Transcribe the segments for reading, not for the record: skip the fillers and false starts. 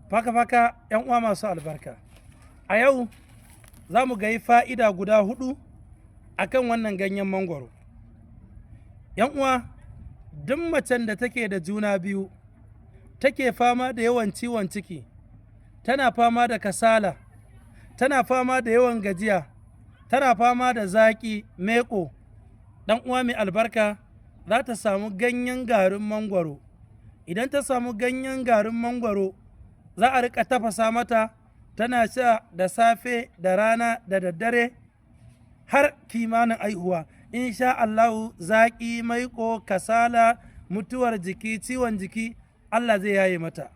Faka-faka ‘yan uwa masu albarka. A yau za mu ga fa'ida guda hudu a kan wannan ganyen mangwaro. ‘Yan uwa, duk macen da take da juna biyu, take fama da yawan ciwon ciki, tana fama da kasala, tana fama da yawan gajiya, tana fama da zaƙi, meƙo, ɗan uwa mai albarka za ta samu ganyen garin mangwaro. Idan ta samu ganyen garin mangwaro, za a rika tafasa mata, tana sha da safe da rana da daddare har kimanin aihuwa. Insha Allahu zaƙi, maiƙo, kasala, mutuwar jiki, ciwon jiki Allah zai yaye mata.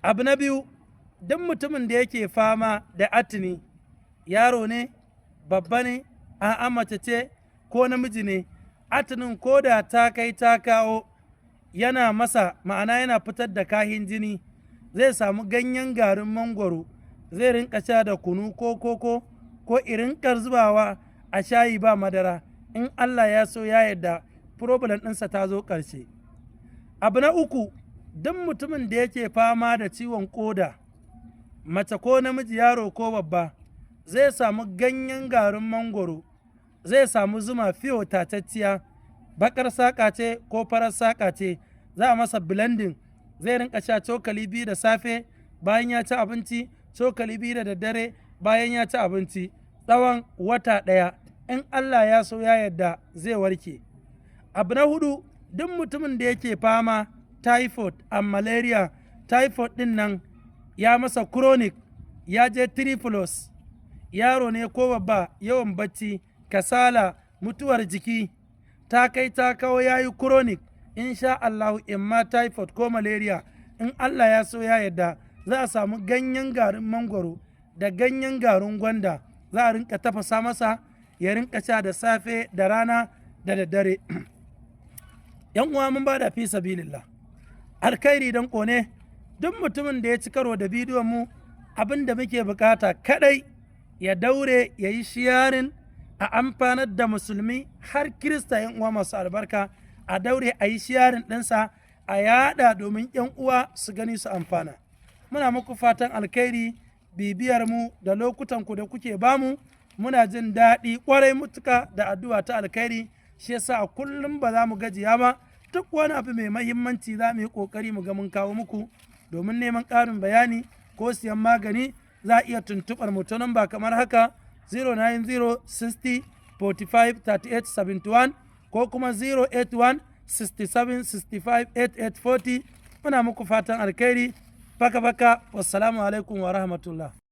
Abu na biyu, duk mutumin da yake fama da atini, yaro ne, babba ne, a'a mace ce ko namiji ne, atinin ko da ta kai ta kawo yana masa, ma'ana yana fitar da kahin jini, zai samu ganyen garin mangwaro, zai rinka sha da kunu ko koko ko irinkar zubawa a shayi ba madara. In Allah ya so ya yarda problem ɗinsa ta zo ƙarshe. Abu na uku, duk mutumin da yake fama da ciwon ƙoda, mace ko namiji, yaro ko babba, zai samu ganyen garin mangwaro, zai samu zuma fiyo tatacciya, baƙar saƙa ce ko farar saƙa ce, za a masa blending, zai rinka sha cokali biyu da safe bayan ya ci abinci, cokali biyu da daddare bayan ya ci abinci, tsawon wata ɗaya. In Allah ya so ya yarda zai warke. Abu na hudu, duk mutumin da yake fama typhoid and malaria, typhoid ɗin nan ya masa chronic, ya je 3+, yaro ne ko babba, yawan bacci, kasala, mutuwar jiki, ta kai ta kawo ya yi chronic, insha Allah in ma typhoid ko malaria, in Allah ya so ya yarda za a samu ganyen garin mangwaro da ganyen garin gwanda, za a rinka tafasa masa, ya rinka sha da safe da rana da daddare. ‘Yan uwa, mun bada fi sabilillah, alkhairi dan kone. Duk mutumin da ya ci karo da bidiyon mu, abin da muke bukata kadai ya daure ya yi shiyarin a amfanar da musulmi har kirista. ‘Yan uwa masu albarka, a daure a yi shiyarin ɗinsa, a yada domin ‘yan uwa su gani su amfana. Muna muku fatan alkhairi, bibiyar mu da lokutan ku da kuke bamu, muna jin daɗi ƙwarai mutuka da addu'a ta alkhairi. Shi yasa a kullum ba za mu gajiya ba, duk wani abu mai mahimmanci za mu yi ƙoƙari mu ga mun kawo muku. Domin neman ƙarin bayani ko siyan magani, za a iya tuntuɓar mu ta namba kamar haka: 090 60 45 38 71 ko kuma 081 67 65 88 40. Muna muku fatan alkhairi. Baka wassalamu alaikum wa rahmatullah.